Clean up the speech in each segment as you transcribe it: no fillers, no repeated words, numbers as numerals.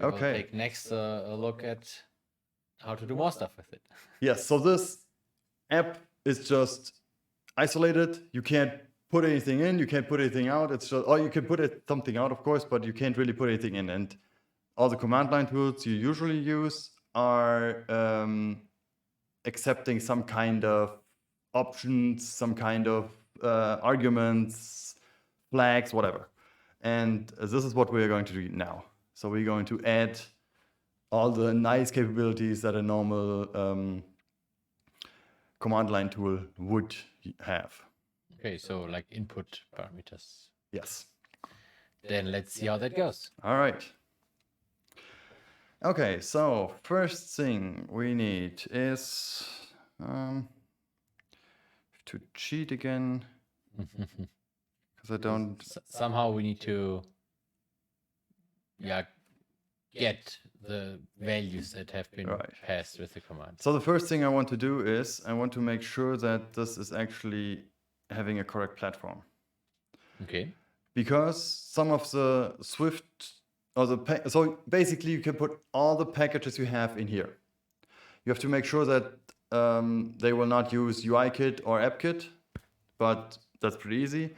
We will Okay. take next a look at how to do more stuff with it. Yes, so this app is just isolated. You can't put anything in, you can't put anything out. It's just, or you can put something out, of course, but you can't really put anything in. And all the command line tools you usually use are accepting some kind of options, some kind of arguments, flags, whatever. And this is what we're going to do now. So we're going to add all the nice capabilities that a normal command line tool would have. Okay, so like input parameters. Yes. Then let's see how that goes. All right. Okay, so first thing we need is to cheat again, because I don't. Somehow we need to get the values that have been passed with the command. So the first thing I want to do is I want to make sure that this is actually having a correct platform. Okay. Because some of the Swift or so basically you can put all the packages you have in here. You have to make sure that they will not use UIKit or AppKit, but that's pretty easy.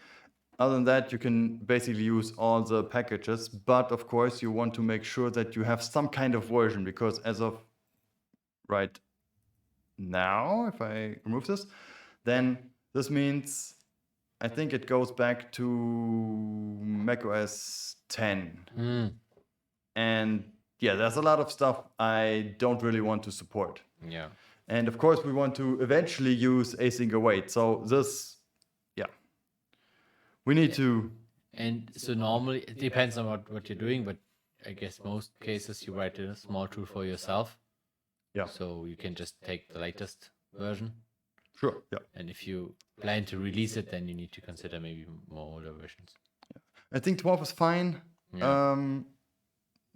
Other than that, you can basically use all the packages, but of course you want to make sure that you have some kind of version, because as of right now, if I remove this, then this means I think it goes back to macOS 10. And yeah, there's a lot of stuff I don't really want to support. Yeah. And of course, we want to eventually use async await. So this, we need to. And so normally it depends on what you're doing, but I guess most cases you write a small tool for yourself. Yeah. So you can just take the latest version. Sure. Yeah. And if you plan to release it, then you need to consider maybe more older versions. Yeah. I think 12 is fine. Yeah.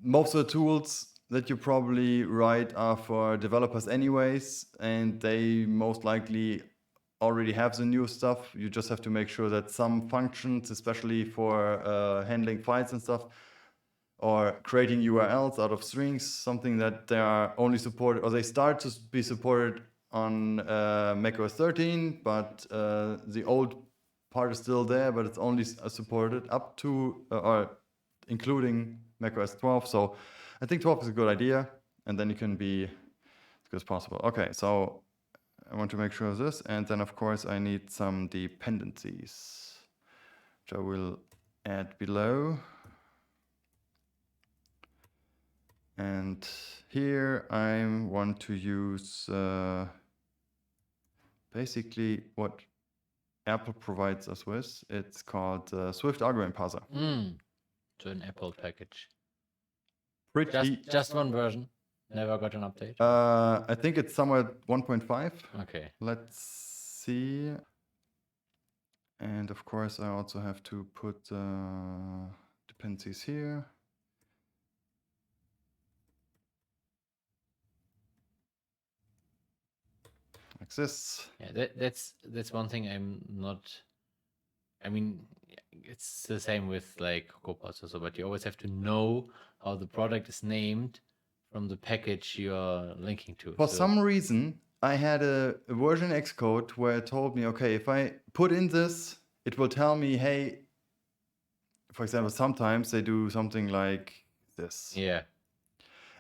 Most of the tools that you probably write are for developers anyways, and they most likely already have the new stuff. You just have to make sure that some functions, especially for handling files and stuff, or creating URLs out of strings, something that they are only supported, or they start to be supported on macOS 13, but the old part is still there, but it's only supported up to or including macOS 12. So I think 12 is a good idea, and then you can be as good as possible. Okay, so I want to make sure of this, and then of course I need some dependencies, which I will add below. And here I want to use basically what Apple provides us with. It's called Swift Argument Parser. So an Apple package. Pretty. Just one version. Never got an update. I think it's somewhere 1.5. Okay. Let's see. And of course, I also have to put dependencies here. Like this. Yeah, that's one thing I'm not. I mean, it's the same with like Copilot also, but you always have to know how the product is named from the package you're linking to. For some reason, I had a version Xcode where it told me, okay, if I put in this, it will tell me, hey, for example, sometimes they do something like this. Yeah.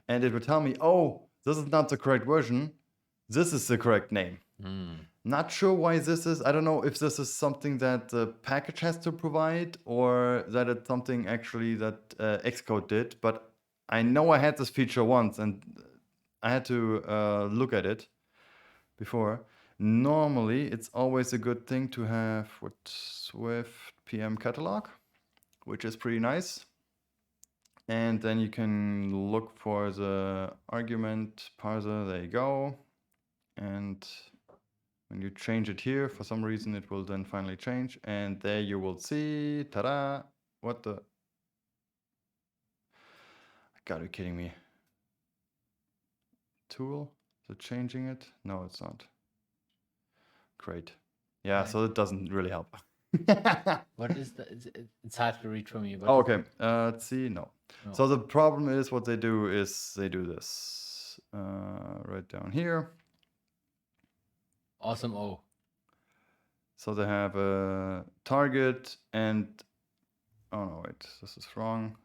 And it will tell me, oh, this is not the correct version. This is the correct name. Not sure why this is. I don't know if this is something that the package has to provide or that it's something actually that Xcode did. But I know I had this feature once and I had to look at it before. Normally, it's always a good thing to have with Swift PM catalog, which is pretty nice. And then you can look for the argument parser. There you go. And when you change it here, for some reason, it will then finally change. And there you will see, ta-da, what the... God, are you kidding me? Tool, is it changing it? No, it's not. Great. Yeah, so it doesn't really help. What is the... It's hard to read for me. But oh, okay. Let's see, no. No. So the problem is what they do is they do this right down here. Awesome O. So they have a target and, oh no, wait, this is wrong.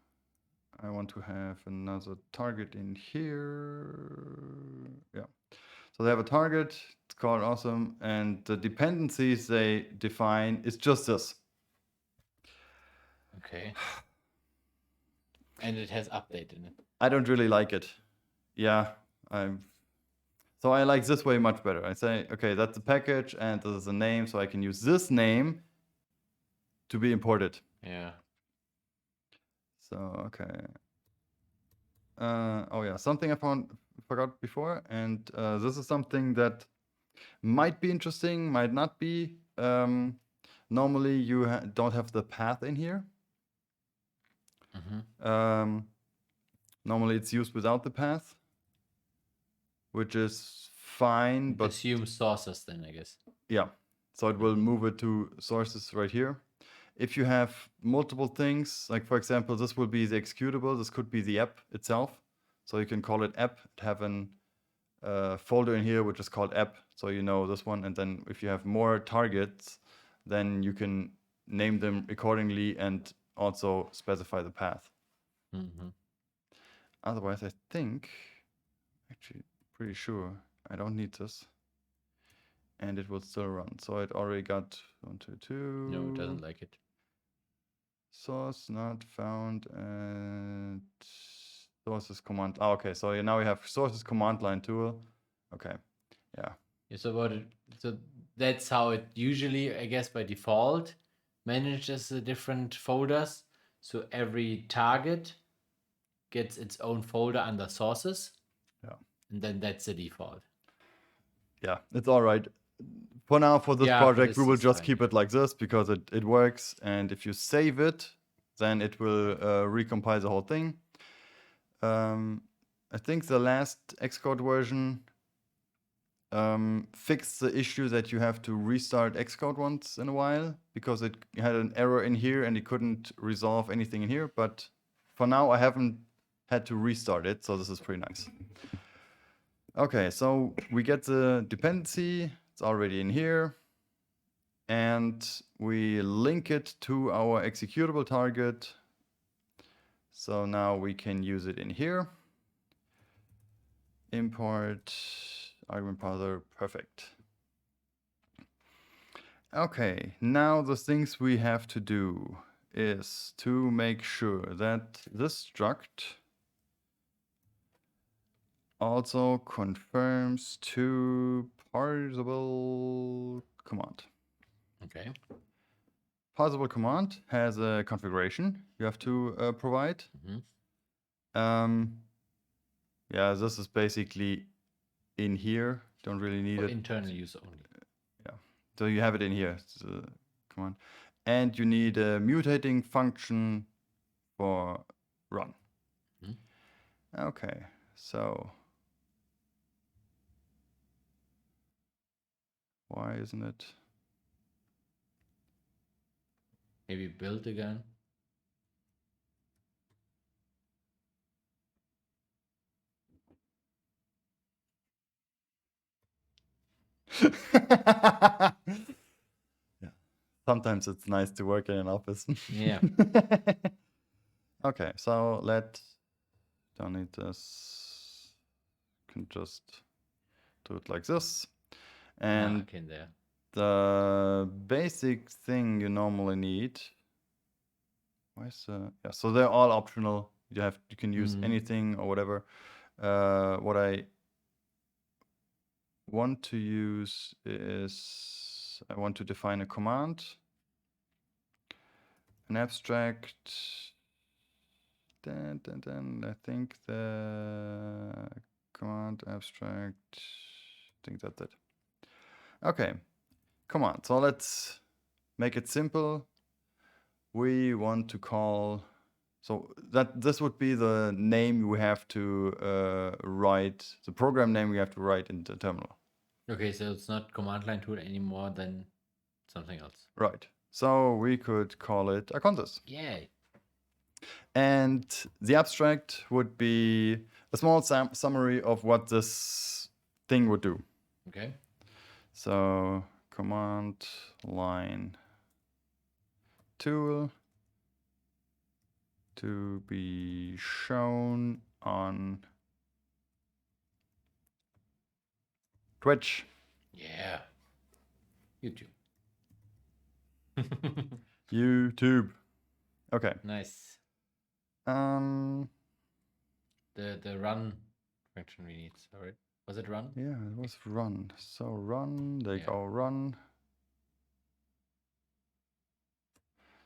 I want to have another target in here. Yeah. So they have a target, it's called awesome, and the dependencies they define is just this. Okay. And it has update in it. I don't really like it. Yeah, so I like this way much better. I say, okay, that's the package and this is the name, so I can use this name to be imported. Yeah. So, okay. Oh yeah, something I forgot before, and this is something that might be interesting, might not be. Normally you don't have the path in here. Normally it's used without the path, which is fine, but assume sources then, I guess. yeah, so it will move it to sources right here. If you have multiple things, like for example, this will be the executable, this could be the app itself. So you can call it app, have an folder in here which is called app, so you know this one, and then if you have more targets, then you can name them accordingly and also specify the path. Otherwise, I think, actually pretty sure, I don't need this. And it will still run. So it already got 1, 2, 2. No, it doesn't like it. Source not found and sources command. Oh, okay, so now we have sources command line tool. Okay, yeah. Yeah, so that's how it usually, I guess, by default manages the different folders. So every target gets its own folder under sources. Yeah. And then that's the default. Yeah, it's all right. For now, for this project, we will just keep it like this because it works. And if you save it, then it will recompile the whole thing. I think the last Xcode version fixed the issue that you have to restart Xcode once in a while because it had an error in here and it couldn't resolve anything in here. But for now, I haven't had to restart it, so this is pretty nice. Okay, so we get the dependency, it's already in here, and we link it to our executable target. So now we can use it in here. Import argument parser, perfect. Okay, now the things we have to do is to make sure that this struct also confirms to parsable command. Okay. Parsable command has a configuration you have to provide. Yeah, this is basically in here. Don't really need For it. internal use only. Yeah, so you have it in here. Come on, and you need a mutating function for run. Okay, so why isn't it? Maybe build again. Yeah. Sometimes it's nice to work in an office. Yeah. Okay, so don't need this. Can just do it like this. And okay, there. the basic thing you normally need. Yeah, so they're all optional. You can use anything or whatever. What I want to use is I want to define a command, an abstract. Then I think the command abstract. I think that's it. Okay, come on. So let's make it simple. We want to call. So this would be the name we have to write, the program name we have to write in the terminal. Okay, so it's not command line tool anymore than something else. Right. So we could call it a contest. Yay. And the abstract would be a small summary of what this thing would do. Okay. So command line tool to be shown on Twitch. Yeah. YouTube. YouTube. Okay. Nice. Um. The run function we need. Sorry. Was it run? Yeah, it was run. So run. They Yeah. go run.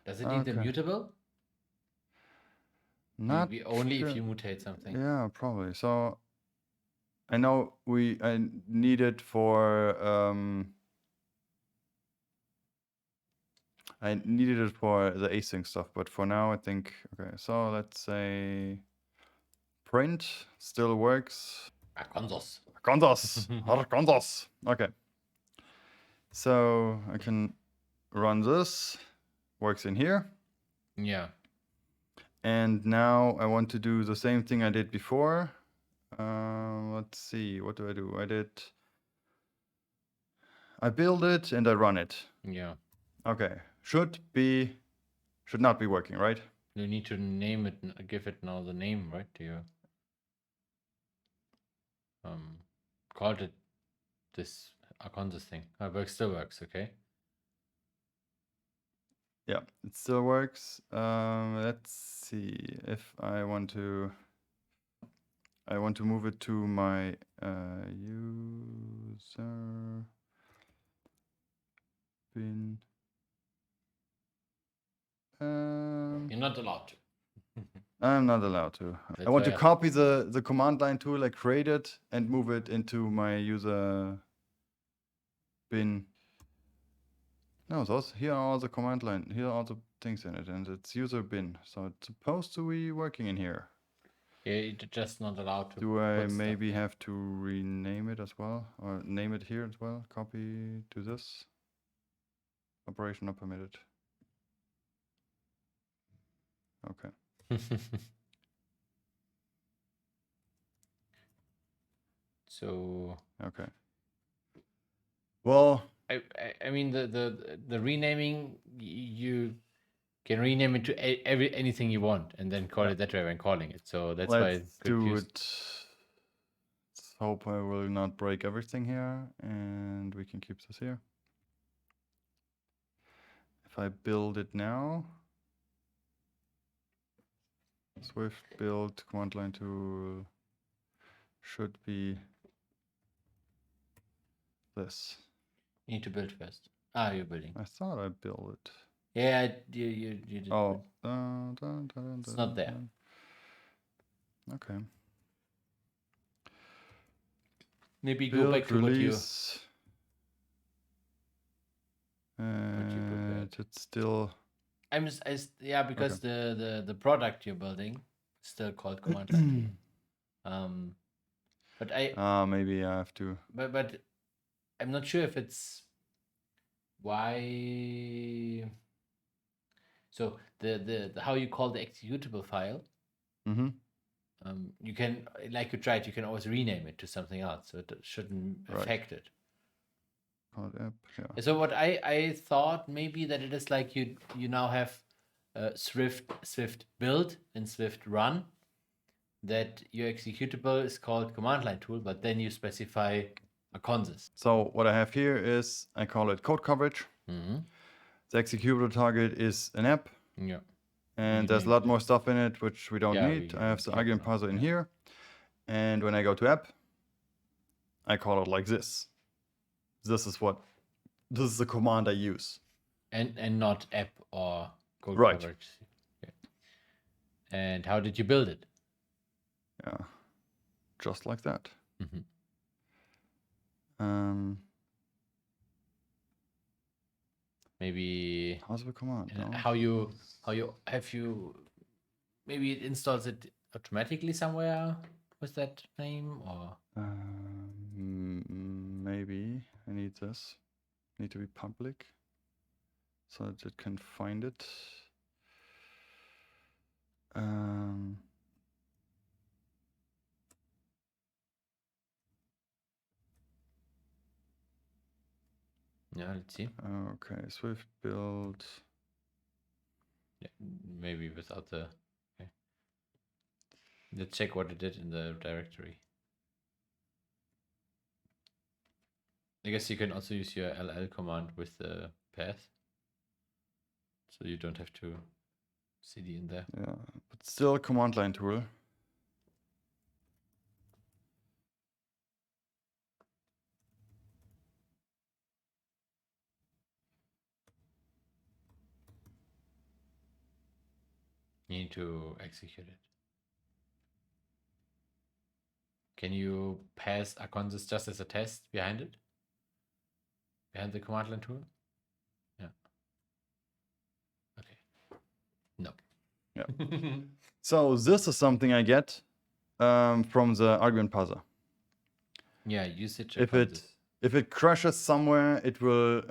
Does it need the Okay. mutable? Not Maybe only sure. if you mutate something. Yeah, probably. So I know I need it for I needed it for the async stuff, but for now I think okay. So let's say print still works. Arkansas. Arkansas. Arkansas. Okay. So I can run this. Works in here. Yeah. And now I want to do the same thing I did before. Let's see. What do? I build it and I run it. Yeah. Okay. Should not be working, right? You need to name it, give it now the name, right? Do you called it this Arkansas thing? It works, still works, okay? Yeah, it still works. Let's see if I want to move it to my user bin. You're not allowed to. I'm not allowed to. That's I want to why copy the command line tool I created and move it into my user bin. No, here are all the command line. Here are all the things in it, and it's user bin. So it's supposed to be working in here. Yeah, you're just not allowed to. Do I put stuff maybe there. have to rename it as well, or name it here as well? Copy to this. Operation not permitted. Okay. So Okay. Well, I mean the renaming, you can rename it to anything you want and then call it that way when calling it. So that's why let's it's do confused. it. Let's hope I will not break everything here, and we can keep this here. If I build it now, Swift build command line tool should be this. You need to build first. Ah, you're building. I thought I built it. Yeah, you did. Oh, It's not there. Okay. Maybe Build, go back to release. what you prepared. It's still. Yeah, because the product you're building is still called command line tool. But maybe I have to. But I'm not sure if it's why. So the how you call the executable file. Mm-hmm. You can, like you tried, you can always rename it to something else, so it shouldn't affect it. App, yeah. So what I thought maybe that it is like you now have Swift build and Swift run, that your executable is called command line tool, but then you specify a consist. So what I have here is I call it code coverage. Mm-hmm. The executable target is an app. Yeah. And there's a lot more stuff in it which we don't need. I have the we argument parser in here. And when I go to app, I call it like this. This is the command I use. And not app or code Right. coverage. Okay. And how did you build it? Yeah. Just like that. Mm-hmm. Maybe how's the command? No? how you have you maybe it installs it automatically somewhere with that name, or maybe I need this. Need to be public so that it can find it. Um, Yeah, let's see. okay, Swift build. Yeah, maybe without the. Okay. Let's check what it did in the directory. I guess you can also use your ll command with the path, so you don't have to cd in there. Yeah, but still a command line tool. You need to execute it. Can you pass Aconsys just as a test behind it? Behind the command line tool? Yeah. Okay. No. Yeah. So this is something I get from the argument parser. Yeah, usage If it crashes somewhere, it will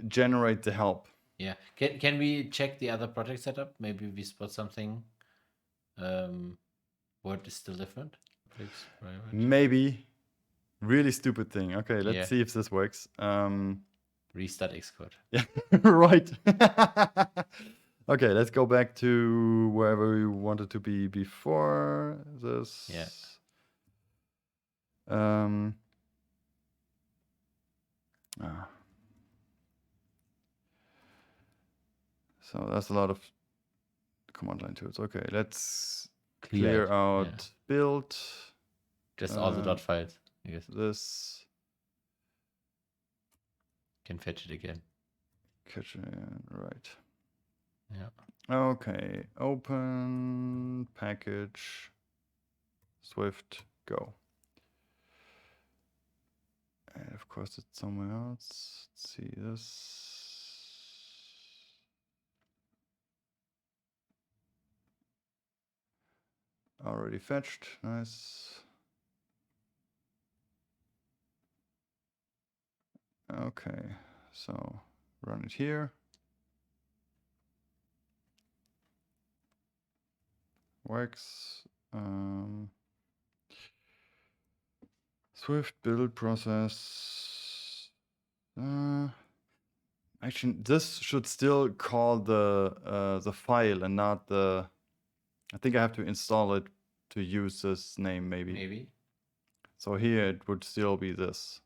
generate the help. Yeah. Can we check the other project setup? Maybe we spot something. What is still different? Maybe. Really stupid thing. Okay, let's Yeah. see if this works. Restart Xcode. Yeah, right. Okay, let's go back to wherever we wanted to be before this. Yeah. So that's a lot of command line tools. Okay, let's Clear clear out build. Just all the dot files, I guess. This. Can fetch it again. Catch it, right. Yeah. Okay, open package, Swift, go. And of course it's somewhere else. Let's see this. Already fetched, nice. Okay, so run it here. Works. Swift build process. Actually, this should still call the file and not the. I think I have to install it to use this name maybe. Maybe. So here it would still be this.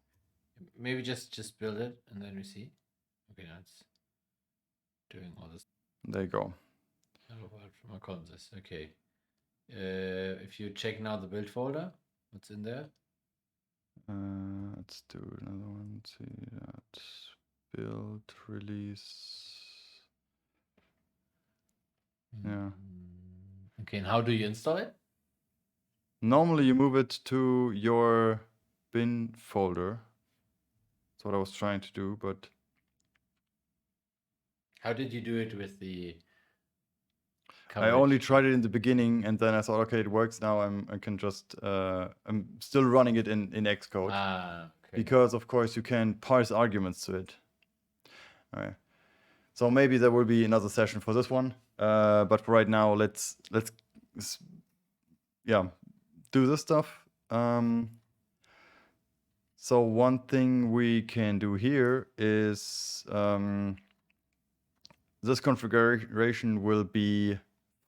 Maybe just build it and then we see. Okay, now it's doing all this. There you go. From Aconsys. Okay. If you check now the build folder, what's in there? Let's do another one. See that build release. Yeah. Okay, and how do you install it? Normally you move it to your bin folder. That's what I was trying to do, but How did you do it with the I only tried it in the beginning, and then I thought, okay, it works now. I can just I'm still running it in Xcode. Okay. Because of course you can parse arguments to it. All right. So maybe there will be another session for this one. But for right now, let's do this stuff. So one thing we can do here is this configuration will be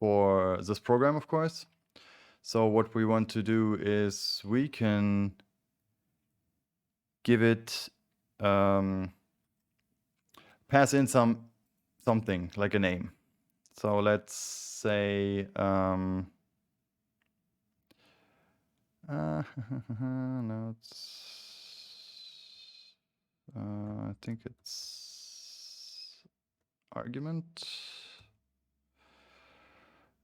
for this program, of course. So what we want to do is we can give it pass in something like a name. So let's say no, it's I think it's argument,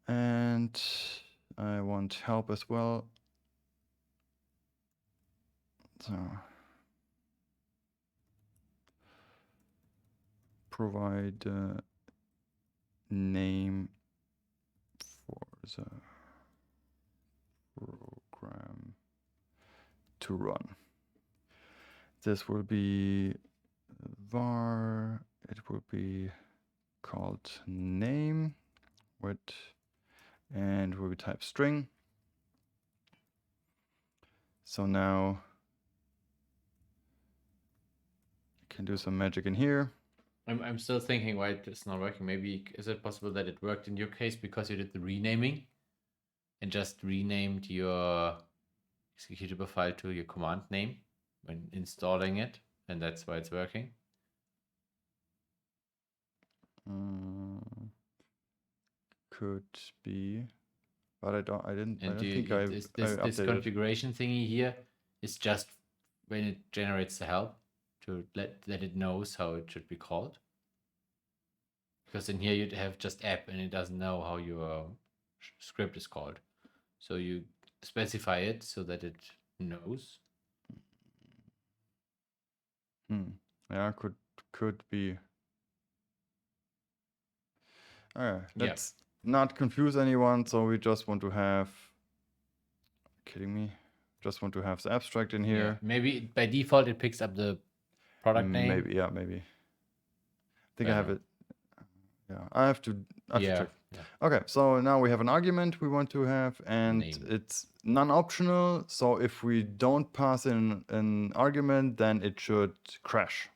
and I want help as well. So provide name for the program to run. This will be var. It will be called name with and Ruby type string. So now I can do some magic in here. I'm still thinking why it's not working. Maybe is it possible that it worked in your case because you did the renaming and just renamed your executable file to your command name when installing it, and that's why it's working? Could be, but I don't And think I this updated. configuration thingy here is just when it generates the help to let it knows how it should be called. Because in here you'd have just app and it doesn't know how your script is called. So you specify it so that it knows. Yeah, could be. Let's not confuse anyone. So we just want to have. Kidding me? Just want to have the abstract in here. Yeah. Maybe by default it picks up the product name. Maybe, yeah, maybe. I think I have it. Yeah, I have to check. Okay, so now we have an argument we want to have, and it's non-optional. So if we don't pass in an argument, then it should crash.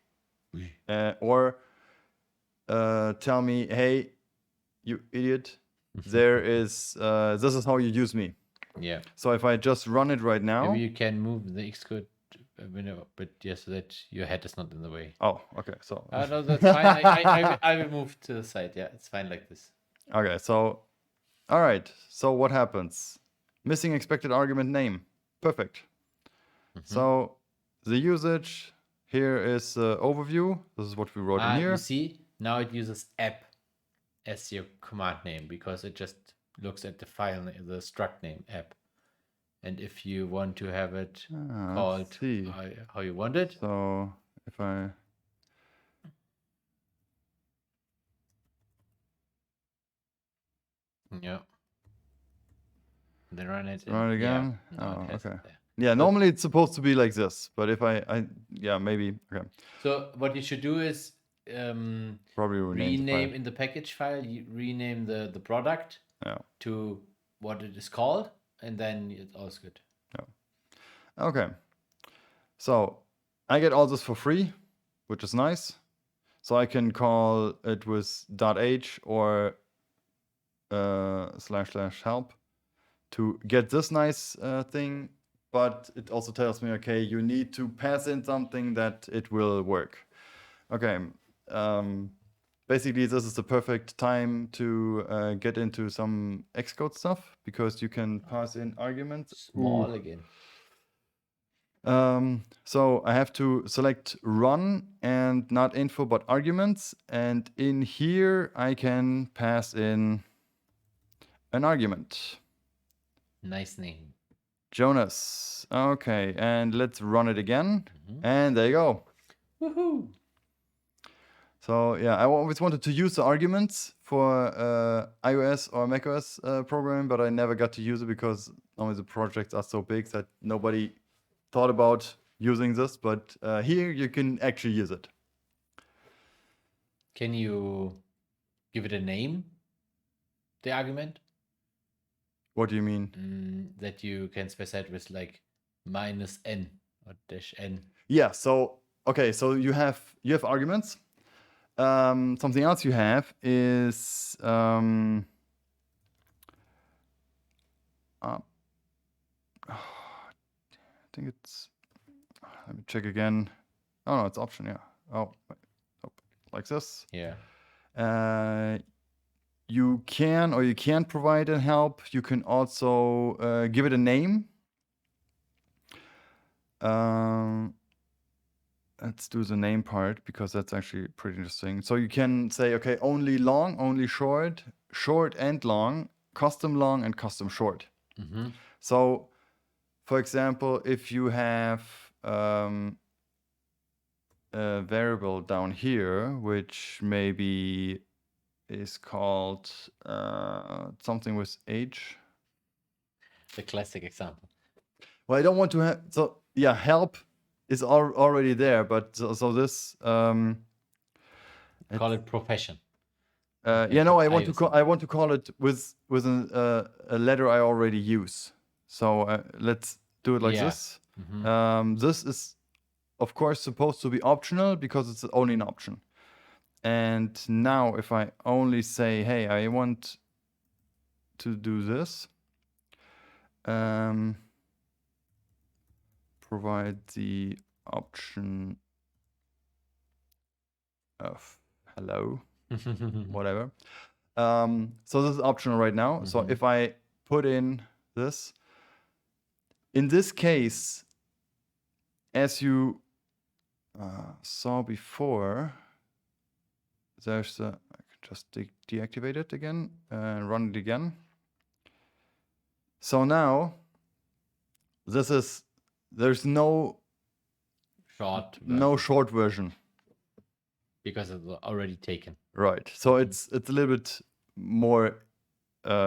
Or tell me, hey, you idiot, there is this is how you use me. Yeah. So if I just run it right now, maybe you can move the Xcode window, but yes, so that your head is not in the way. Oh, okay. So no, that's fine. I will move to the side. Yeah, it's fine like this. Okay, so all right. So what happens? Missing expected argument name. Perfect. So the usage here is overview. This is what we wrote in here. You see, now it uses app as your command name because it just looks at the file, the struct name app. And if you want to have it called how you want it. So if I then run it. Run it again. Yeah, no, okay. Yeah, normally it's supposed to be like this, but if I maybe okay. So what you should do is probably rename in the package file. You rename the product to what it is called, and then it's all good. Yeah. Okay. So I get all this for free, which is nice. So I can call it with .h or // to get this nice thing, but it also tells me, okay, you need to pass in something that it will work. Okay. Basically, this is the perfect time to get into some Xcode stuff because you can pass in arguments. Small again. So I have to select run and not info but arguments, and in here I can pass in an argument. Nice name. Jonas. Okay, and let's run it again. And there you go. Woohoo! So yeah, I always wanted to use the arguments for iOS or macOS programming, but I never got to use it because normally the projects are so big that nobody thought about using this. But here you can actually use it. Can you give it a name, the argument? What do you mean? That you can specify it with like -n or -n. Yeah. So okay. So you have arguments. Something else you have is I think it's. Let me check again. Oh no, it's option. Yeah. Oh, wait. Oh, like this. Yeah. You can or you can't provide a help. You can also give it a name. Let's do the name part because that's actually pretty interesting. So you can say, okay, only long, only short, short and long, custom long and custom short. So, for example, if you have a variable down here, which maybe is called something with age. The classic example. Well, I don't want to have, so yeah, help is already there, but so this call it profession. Okay, yeah, no, but I want to call it with a letter I already use. So let's do it like Yeah. this. Mhm. This is, of course, supposed to be optional because it's only an option. And now if I only say, hey, I want to do this, provide the option of hello, whatever. So this is optional right now. So if I put in this, in this case, as you saw before, there's I can just deactivate it again and run it again. So now there's no short version. Because it's already taken. Right. So it's a little bit more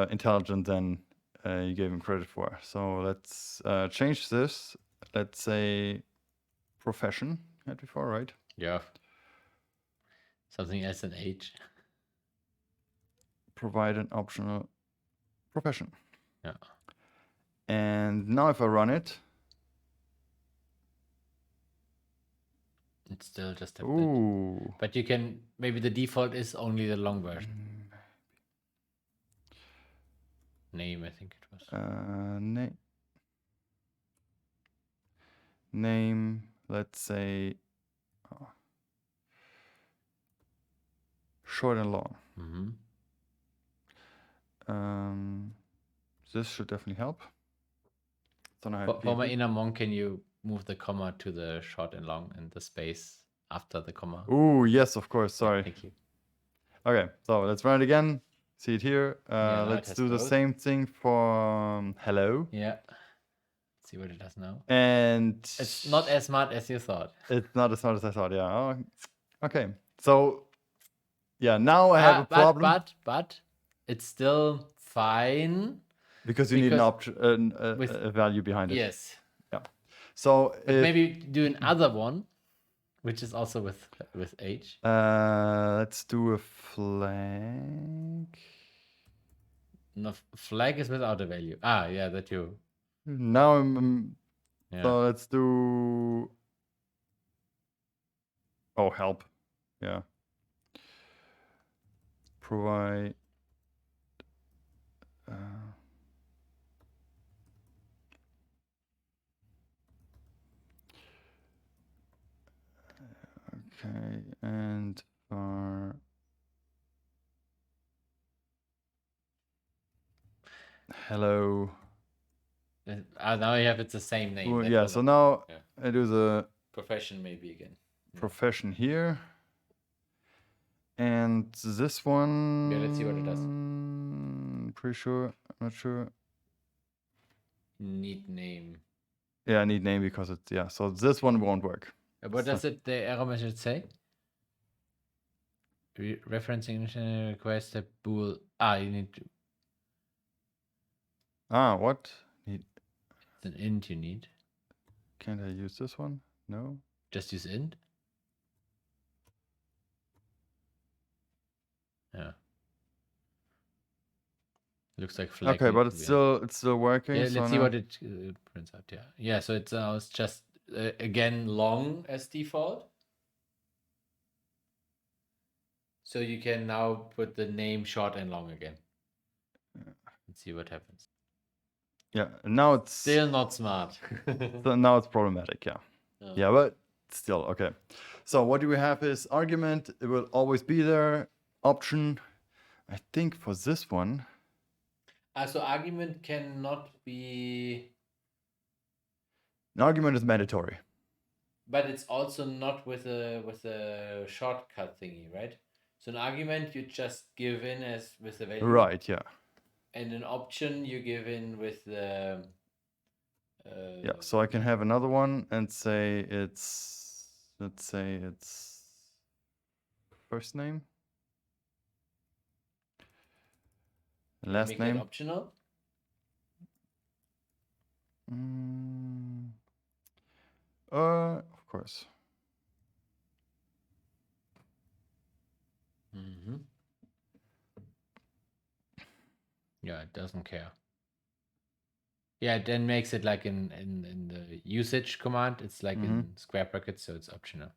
intelligent than you gave him credit for. So let's change this. Let's say profession had before, right? Yeah. Something as an age. Provide an optional profession. Yeah. And now if I run it, It's still just a bit. ooh, But you can, maybe the default is only the long version. Name, I think it was. Name, let's say short and long. This should definitely help. For my inner monk, can you move the comma to the short and long and the space after the comma? Ooh, yes, of course. Sorry. Yeah, thank you. Okay, so let's run it again. See it here. Yeah, let's do the same thing for hello. Yeah. Let's see what it does now. And it's not as smart as you thought. It's not as smart as I thought. Yeah. Oh, okay. So yeah, now I have a problem. But it's still fine. Because you need an option, a value behind it. Yes. Yeah. So maybe do another one, which is also with age. Let's do a flag. No, flag is without a value. Ah, yeah, that you. Now yeah. So let's do. Oh, help. Yeah. Provide. Okay, and for hello. Now you have it's the same name. Ooh, yeah, so now I do the profession maybe again. Profession here. And this one. Yeah, let's see what it does. Pretty sure. I'm not sure. Need name. Yeah, I need name because it's so this one won't work. What does the error message say? Referencing initial request a bool. You need to. What? It's an int you need. Can't I use this one? No. Just use int. Yeah. Looks like flag. Okay, but it's still working. Yeah, let's see what it prints out. Yeah. So it's just again long as default. So you can now put the name short and long again. Let's see what happens. Yeah, now it's still not smart. So now it's problematic. Yeah. Oh. Yeah, but still okay. So what do we have is argument. It will always be there. Option. I think for this one. So argument cannot be. An argument is mandatory. But it's also not with a shortcut thingy, right? So an argument you just give in as with the value. Right. Yeah. And an option you give in with the. Yeah. So I can have another one and say it's. Let's say it's. First name. Last name. Optional. Of course. Yeah, it doesn't care. Yeah, it then makes it like in the usage command, it's like Mm-hmm. in square brackets, so it's optional.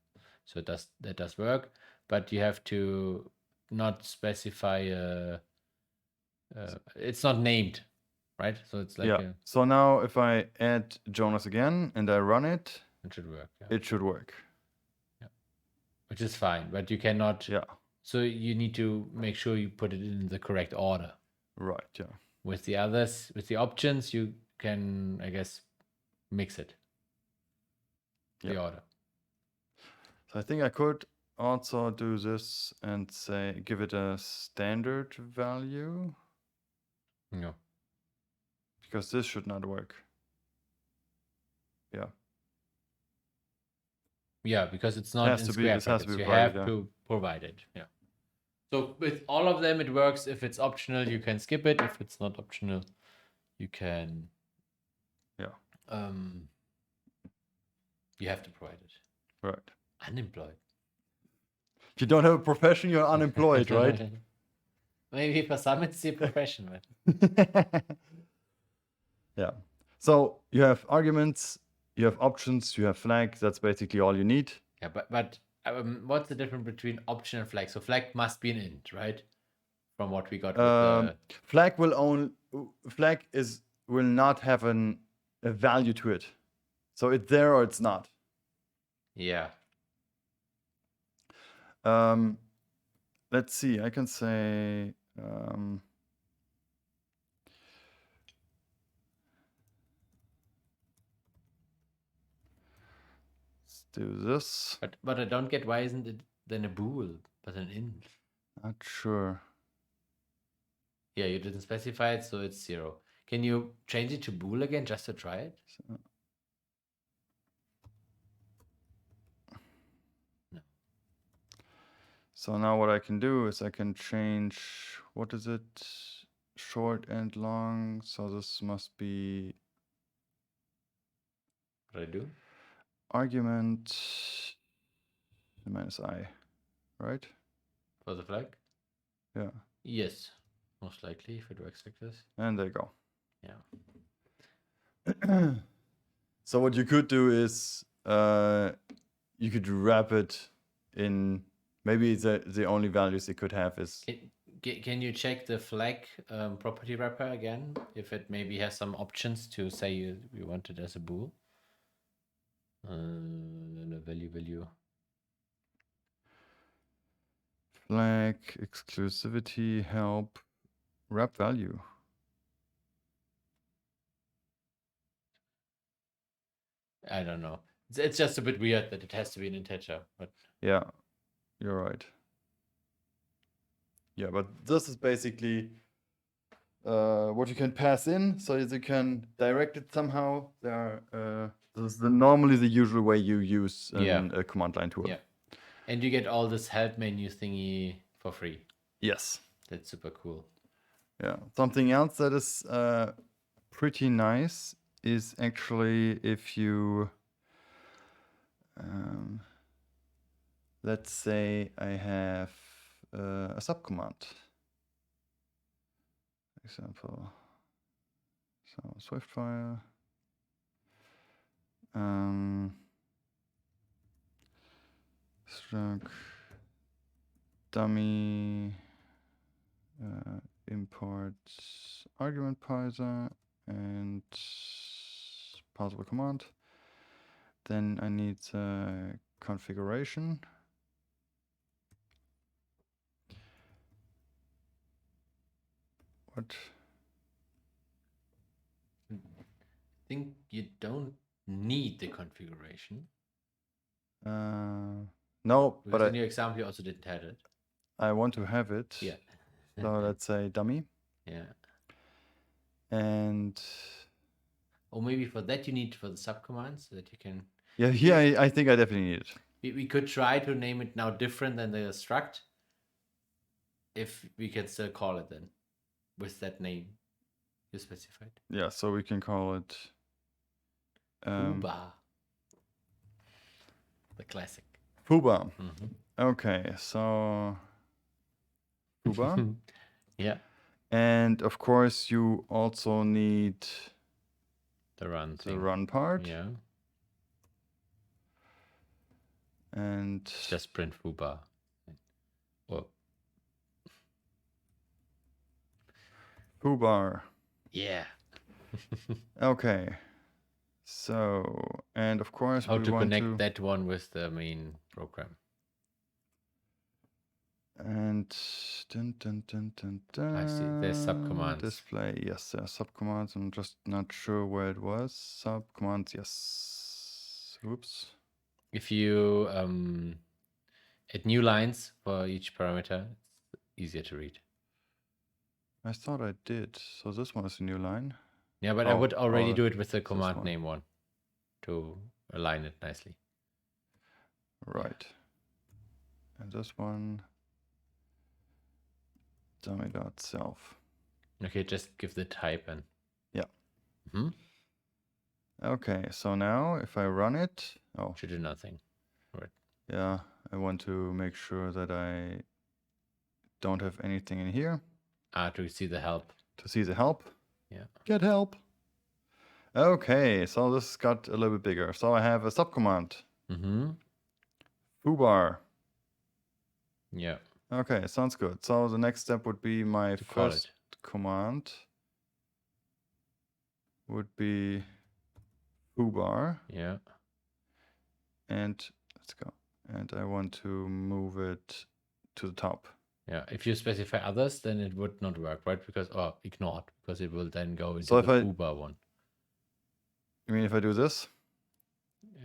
So that does work, but you have to not specify it's not named, right? So it's like Yeah. So now if I add Jonas again and I run it, it should work. Yeah. it should work. Yeah. Which is fine, but you cannot. Yeah. So you need to make sure you put it in the correct order. Right. Yeah. With the others, with the options, you can, I guess, mix it. The Yeah. order. So I think I could also do this and say give it a standard value No. because this should not work. Yeah. Yeah, because it's not in square brackets. You provided, have to provide it. Yeah. So with all of them, it works. If it's optional, you can skip it. If it's not optional, you can. Yeah. You have to provide it. Right. Unemployed. If you don't have a profession, you're unemployed, right? Maybe for some it's the profession, but Yeah. So you have arguments, you have options, you have flag. That's basically all you need. yeah, but what's the difference between option and flag? So flag must be an int, right? From what we got with the Flag will not have a value to it. So it's there or it's not. yeah. Let's see. I can say let's do this. But I don't get why isn't it then a bool but an int? Not sure. Yeah, you didn't specify it, so it's 0. Can you change it to bool again just to try it? No. So now what I can do is I can change, what is it? Short and long. So this must be What do I do? argument minus I, right? For the flag? Yeah. Yes. Most likely, if it works like this. And there you go. Yeah. So what you could do is you could wrap it in, maybe the only values it could have is Can you check the flag property wrapper again? If it maybe has some options to say you want it as a bool. Value. Flag, exclusivity, help, wrap value. I don't know. It's just a bit weird that it has to be an integer, but yeah, you're right. Yeah, but this is basically what you can pass in, so you can direct it somehow. There are this is normally the usual way you use a command line tool. Yeah, and you get all this help menu thingy for free. Yes, that's super cool. Yeah, something else that is pretty nice is actually if you let's say I have a subcommand. Example, so Swiftfire. Struct dummy import argument parser and parsable command. Then I need configuration. What? I think you don't need the configuration. No, because but in your example you also didn't have it. I want to have it. Yeah. So let's say dummy. Yeah. And or maybe for that you need for the subcommands so that you can. Yeah, here I think I definitely need it. We could try to name it now different than the struct. If we can still call it then with that name you specified. Yeah, so we can call it Foobar. The classic. Foobar. Okay, so Foobar. Yeah. And of course, you also need The run the thing. run part. Yeah. And It's just print foobar. Well, foobar. yeah. Okay. So, and of course, How we to want connect to. that one with the main program. And dun, dun, dun, dun, dun, I see. There's subcommands. Display. Yes, there are subcommands. I'm just not sure where it was. Subcommands. Yes. Oops. If you add new lines for each parameter, it's easier to read. I thought I did. So this one is a new line. Yeah, but I would already do it with the this command one. name one to align it nicely. Right. And this one. Dummy.self. Okay, just give the type and. Yeah. Hmm? Okay, so now if I run it, Should do nothing. Right. Yeah, I want to make sure that I don't have anything in here. To see the help. To see the help. Yeah. Get help. Okay, so this got a little bit bigger. So I have a subcommand. Mm-hmm. Foobar. Yeah. Okay, sounds good. So the next step would be my To call first it. command would be foobar. Yeah. And let's go. And I want to move it to the top. Yeah. If you specify others, then it would not work, right? Because ignored, because it will then go into So if the I- foobar one. You mean if I do this?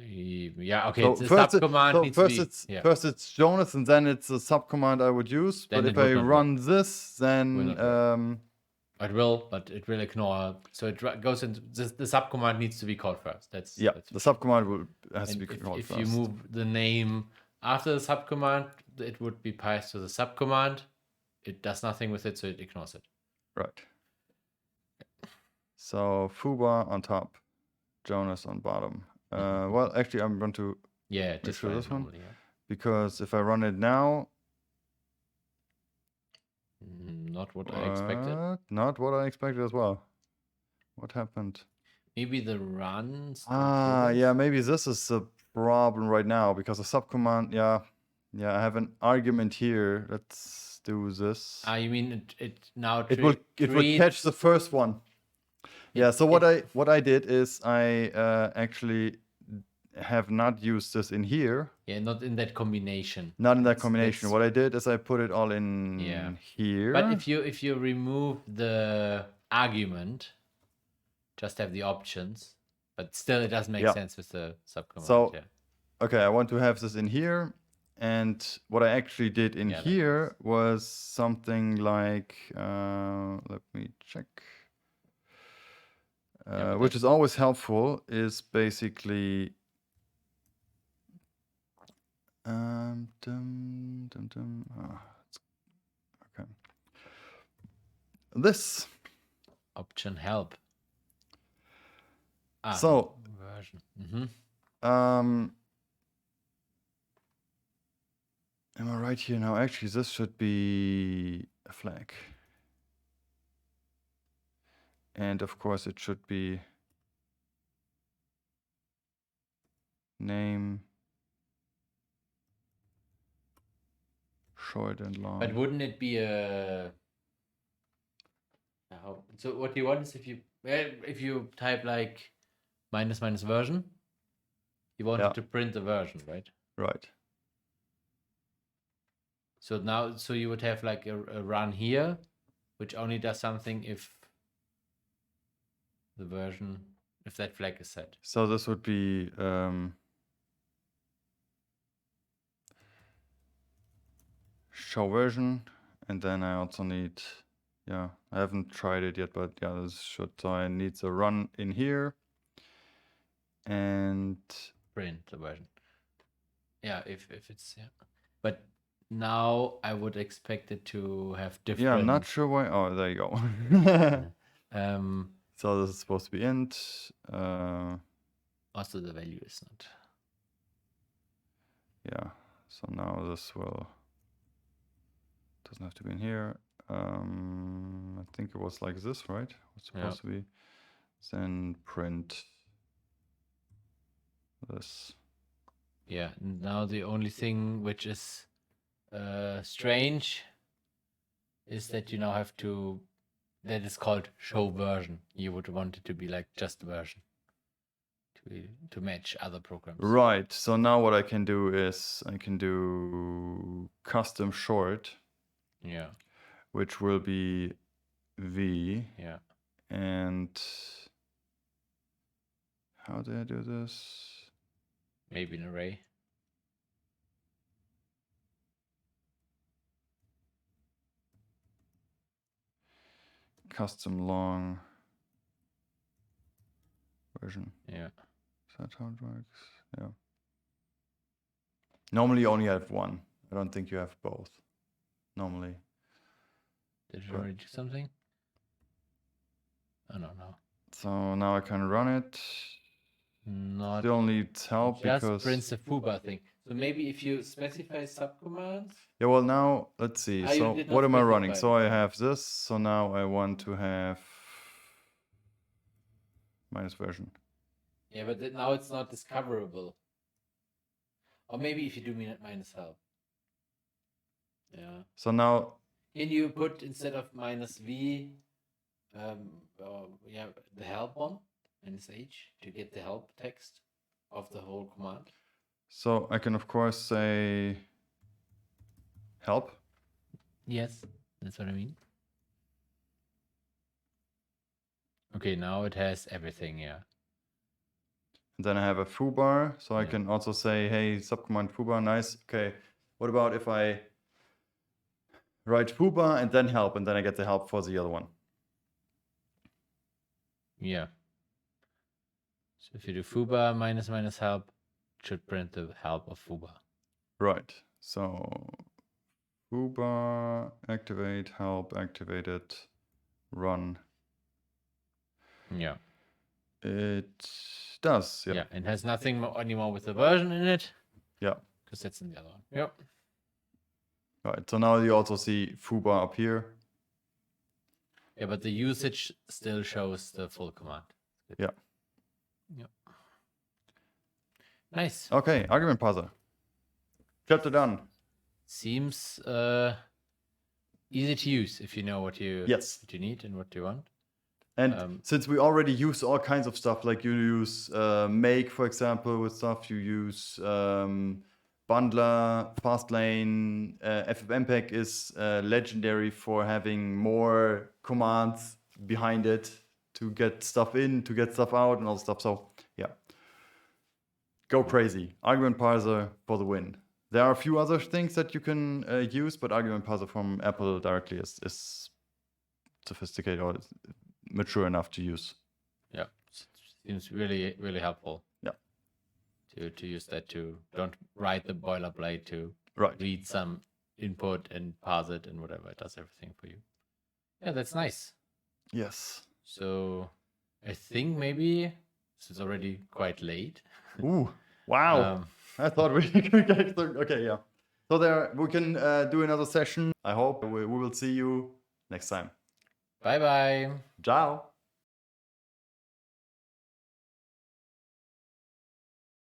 Yeah. Okay. So the first, subcommand needs first to be. it's Yeah. first it's Jonas, and then it's a subcommand I would use. Then But it if would I not run this, Will then not work. It will, but it will ignore. So it goes into the subcommand needs to be called first. That's yeah, that's the subcommand has to and be called if first. you move the name after the subcommand, it would be passed to the subcommand. It does nothing with it, so it ignores it. Right. So foobar on top, Jonas on bottom. Well, actually, I'm going to Yeah, make sure this one, normally, yeah. because if I run it now, Not what I expected. Not what I expected as well. What happened? Maybe the runs. Yeah, maybe this is a problem right now because the subcommand. Yeah, I have an argument here. Let's do this. You mean it now? It will catch the first one. Yeah. So what I did is I actually have not used this in here. Yeah, not in that combination. Not in that combination. What I did is I put it all in here. But if you remove the argument, just have the options, but still it doesn't make sense with the subcommand. So okay, I want to have this in here. And what I actually did in here was something like, let me check, which is always helpful, is basically, okay, this. Option help. So, version. Am I right here now? Actually, this should be a flag. And of course, it should be name, short and long. But wouldn't it be a... So what you want is if you type like minus version, you want it to print the version, right? Right. So now, you would have like a run here, which only does something if the version, if that flag is set. So this would be show version, and then I also need, I haven't tried it yet, but this should, so I need the run in here and print the version. Yeah, if it's, but now I would expect it to have different. Yeah, I'm not sure why. Oh, there you go. So this is supposed to be int. Also, the value is not. Yeah. So now this will doesn't have to be in here. I think it was like this, right? It's supposed to be. Then print this. Yeah. Now the only thing which is strange is that you now have to. That is called show version. You would want it to be like just version to match other programs. Right. So now what I can do is I can do custom short, Yeah. which will be V. Yeah. And how do I do this? Maybe an array. Custom long version. Yeah. Is that how it works? Yeah. Normally you only have one. I don't think you have both. Normally. Did it already do something? I don't know. So now I can run it. Not Still needs help just because prints the foobar thing. So maybe if you specify subcommands. yeah, well now let's see. Ah, you So did not what am I running? specify So it. I have this. So now I want to have minus version. Yeah, but now it's not discoverable. Or maybe if you do minus help. Yeah. So now Can you put instead of minus V, yeah, the help one, minus H, to get the help text of the whole command? so I can of course say help. Yes, that's what I mean. Okay, now it has everything, yeah. And then I have a foobar, so I Yeah. can also say, hey, subcommand foobar, nice. Okay, what about if I write foobar and then help, and then I get the help for the other one? Yeah. So if you do foobar minus help, it should print the help of foobar. Right, so foobar, activate, help, activated, run. Yeah. It does, yeah. Yeah, and has nothing anymore with the version in it. Yeah. Because that's in the other one. Yep. Right, so now you also see foobar up here. Yeah, but the usage still shows the full command. Good. Yeah. Yep. Nice. Okay, argument parser. Chapter done. Seems easy to use if you know what you need and what you want. And since we already use all kinds of stuff, like you use make, for example, with stuff, you use bundler, fastlane, FFmpeg is legendary for having more commands behind it to get stuff in, to get stuff out, and all stuff. So yeah, go crazy. Argument parser for the win. There are a few other things that you can use, but argument parser from Apple directly is sophisticated or mature enough to use. Yeah, seems really, really helpful. Yeah. To use that to don't write the boilerplate to read some input and parse it and whatever. It does everything for you. Yeah, that's nice. Yes. So I think maybe this is already quite late. Ooh, wow. I thought we could get okay, yeah. So there we can do another session. I hope we will see you next time. Bye bye. Ciao.